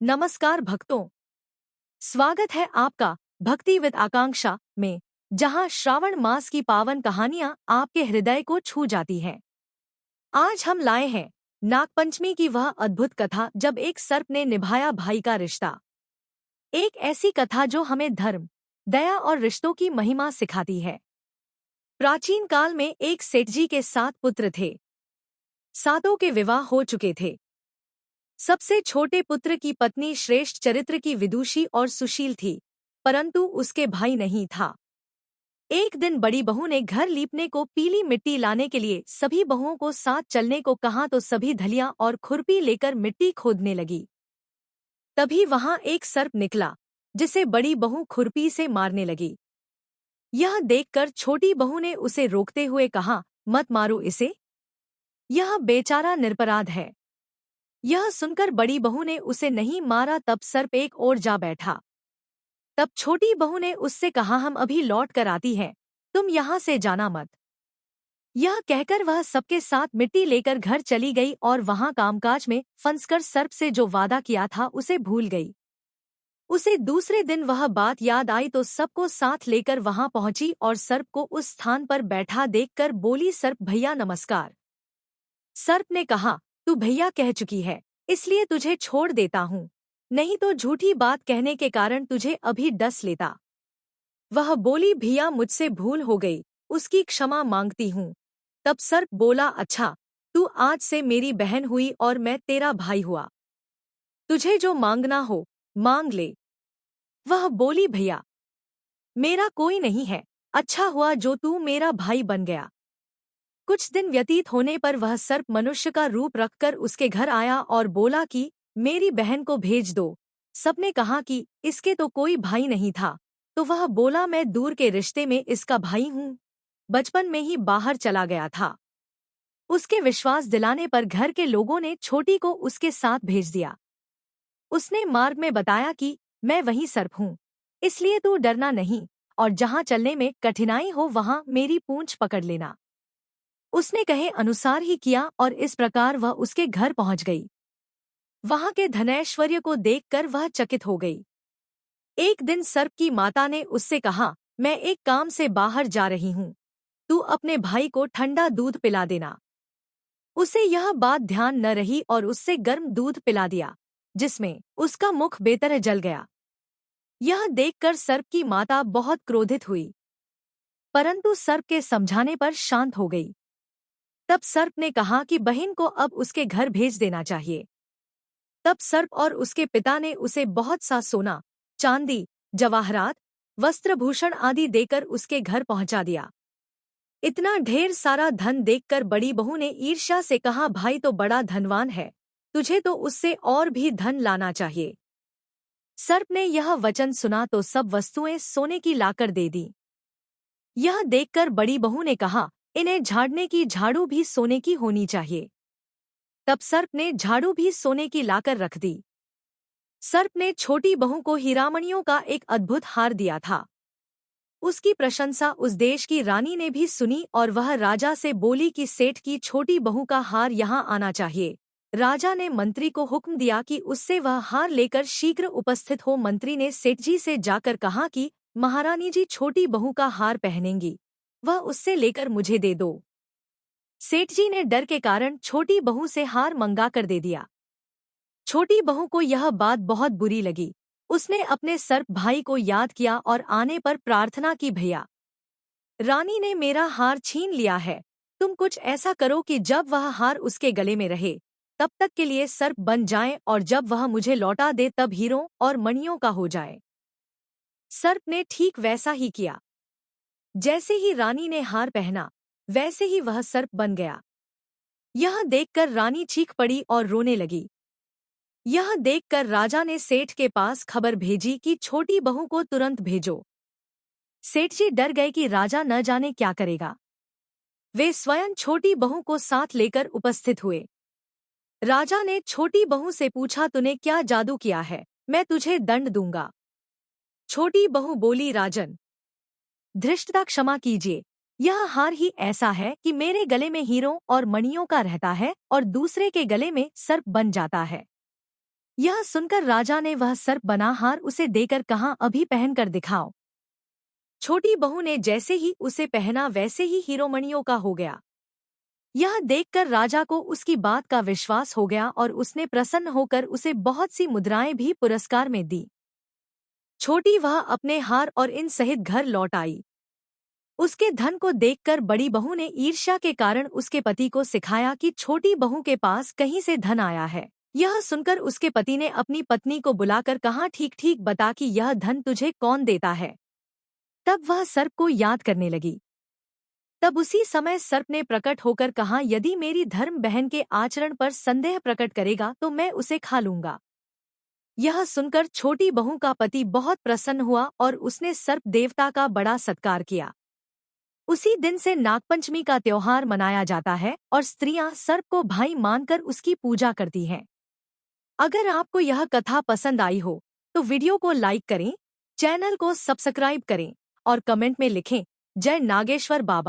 नमस्कार भक्तों, स्वागत है आपका भक्ति विद आकांक्षा में, जहां श्रावण मास की पावन कहानियां आपके हृदय को छू जाती हैं। आज हम लाए हैं नागपंचमी की वह अद्भुत कथा जब एक सर्प ने निभाया भाई का रिश्ता। एक ऐसी कथा जो हमें धर्म, दया और रिश्तों की महिमा सिखाती है। प्राचीन काल में एक सेठजी के 7 पुत्र थे। सातों के विवाह हो चुके थे। सबसे छोटे पुत्र की पत्नी श्रेष्ठ चरित्र की विदुषी और सुशील थी, परंतु उसके भाई नहीं था। एक दिन बड़ी बहू ने घर लीपने को पीली मिट्टी लाने के लिए सभी बहुओं को साथ चलने को कहा तो सभी धलिया और खुरपी लेकर मिट्टी खोदने लगी। तभी वहां एक सर्प निकला, जिसे बड़ी बहू खुरपी से मारने लगी। यह देखकर छोटी बहू ने उसे रोकते हुए कहा, मत मारो इसे, यह बेचारा निरपराध है। यह सुनकर बड़ी बहू ने उसे नहीं मारा। तब सर्प एक ओर जा बैठा। तब छोटी बहू ने उससे कहा, हम अभी लौट कर आती हैं, तुम यहाँ से जाना मत। यह कहकर वह सबके साथ मिट्टी लेकर घर चली गई और वहां कामकाज में फंसकर सर्प से जो वादा किया था उसे भूल गई। उसे दूसरे दिन वह बात याद आई तो सबको साथ लेकर वहां पहुंची और सर्प को उस स्थान पर बैठा देखकर बोली, सर्प भैया नमस्कार। सर्प ने कहा, तू भैया कह चुकी है, इसलिए तुझे छोड़ देता हूँ, नहीं तो झूठी बात कहने के कारण तुझे अभी डस लेता। वह बोली, भैया मुझसे भूल हो गई, उसकी क्षमा मांगती हूँ। तब सर्प बोला, अच्छा, तू आज से मेरी बहन हुई और मैं तेरा भाई हुआ। तुझे जो मांगना हो मांग ले। वह बोली, भैया मेरा कोई नहीं है, अच्छा हुआ जो तू मेरा भाई बन गया। कुछ दिन व्यतीत होने पर वह सर्प मनुष्य का रूप रखकर उसके घर आया और बोला कि मेरी बहन को भेज दो। सबने कहा कि इसके तो कोई भाई नहीं था, तो वह बोला, मैं दूर के रिश्ते में इसका भाई हूँ, बचपन में ही बाहर चला गया था। उसके विश्वास दिलाने पर घर के लोगों ने छोटी को उसके साथ भेज दिया। उसने मार्ग में बताया कि मैं वही सर्प हूँ, इसलिए तू डरना नहीं और जहाँ चलने में कठिनाई हो वहाँ मेरी पूंछ पकड़ लेना। उसने कहे अनुसार ही किया और इस प्रकार वह उसके घर पहुंच गई। वहां के धनैश्वर्य को देखकर वह चकित हो गई। एक दिन सर्प की माता ने उससे कहा, मैं एक काम से बाहर जा रही हूँ, तू अपने भाई को ठंडा दूध पिला देना। उसे यह बात ध्यान न रही और उससे गर्म दूध पिला दिया, जिसमें उसका मुख बेतरह जल गया। यह देखकर सर्प की माता बहुत क्रोधित हुई, परंतु सर्प के समझाने पर शांत हो गई। तब सर्प ने कहा कि बहन को अब उसके घर भेज देना चाहिए। तब सर्प और उसके पिता ने उसे बहुत सा सोना, चांदी, जवाहरात, वस्त्रभूषण आदि देकर उसके घर पहुंचा दिया। इतना ढेर सारा धन देखकर बड़ी बहू ने ईर्ष्या से कहा, भाई तो बड़ा धनवान है, तुझे तो उससे और भी धन लाना चाहिए। सर्प ने यह वचन सुना तो सब वस्तुएं सोने की लाकर दे दी। यह देखकर बड़ी बहू ने कहा, इन्हें झाड़ने की झाड़ू भी सोने की होनी चाहिए। तब सर्प ने झाड़ू भी सोने की लाकर रख दी। सर्प ने छोटी बहू को हीरामणियों का एक अद्भुत हार दिया था। उसकी प्रशंसा उस देश की रानी ने भी सुनी और वह राजा से बोली कि सेठ की छोटी बहू का हार यहाँ आना चाहिए। राजा ने मंत्री को हुक्म दिया कि उससे वह हार लेकर शीघ्र उपस्थित हो। मंत्री ने सेठ जी से जाकर कहा कि महारानी जी छोटी बहू का हार पहनेंगी, वह उससे लेकर मुझे दे दो। सेठ जी ने डर के कारण छोटी बहू से हार मंगा कर दे दिया। छोटी बहू को यह बात बहुत बुरी लगी। उसने अपने सर्प भाई को याद किया और आने पर प्रार्थना की, भैया रानी ने मेरा हार छीन लिया है, तुम कुछ ऐसा करो कि जब वह हार उसके गले में रहे तब तक के लिए सर्प बन जाए और जब वह मुझे लौटा दे तब हीरों और मणियों का हो जाए। सर्प ने ठीक वैसा ही किया। जैसे ही रानी ने हार पहना वैसे ही वह सर्प बन गया। यह देखकर रानी चीख पड़ी और रोने लगी। यह देखकर राजा ने सेठ के पास खबर भेजी कि छोटी बहू को तुरंत भेजो। सेठ जी डर गए कि राजा न जाने क्या करेगा। वे स्वयं छोटी बहू को साथ लेकर उपस्थित हुए। राजा ने छोटी बहू से पूछा, तूने क्या जादू किया है, मैं तुझे दंड दूंगा। छोटी बहू बोली, राजन धृष्टता क्षमा कीजिए, यह हार ही ऐसा है कि मेरे गले में हीरों और मणियों का रहता है और दूसरे के गले में सर्प बन जाता है। यह सुनकर राजा ने वह सर्प बना हार उसे देकर कहा, अभी पहनकर दिखाओ। छोटी बहू ने जैसे ही उसे पहना वैसे ही हीरोमणियों का हो गया। यह देखकर राजा को उसकी बात का विश्वास हो गया और उसने प्रसन्न होकर उसे बहुत सी मुद्राएं भी पुरस्कार में दी। छोटी वह अपने हार और इन सहित घर लौट आई। उसके धन को देखकर बड़ी बहू ने ईर्ष्या के कारण उसके पति को सिखाया कि छोटी बहू के पास कहीं से धन आया है। यह सुनकर उसके पति ने अपनी पत्नी को बुलाकर कहा, ठीक ठीक बता कि यह धन तुझे कौन देता है। तब वह सर्प को याद करने लगी। तब उसी समय सर्प ने प्रकट होकर कहा, यदि मेरी धर्म बहन के आचरण पर संदेह प्रकट करेगा तो मैं उसे खा लूंगा। यह सुनकर छोटी बहू का पति बहुत प्रसन्न हुआ और उसने सर्प देवता का बड़ा सत्कार किया। उसी दिन से नागपंचमी का त्योहार मनाया जाता है और स्त्रियां सर्प को भाई मानकर उसकी पूजा करती हैं। अगर आपको यह कथा पसंद आई हो तो वीडियो को लाइक करें, चैनल को सब्सक्राइब करें और कमेंट में लिखें, जय नागेश्वर बाबा।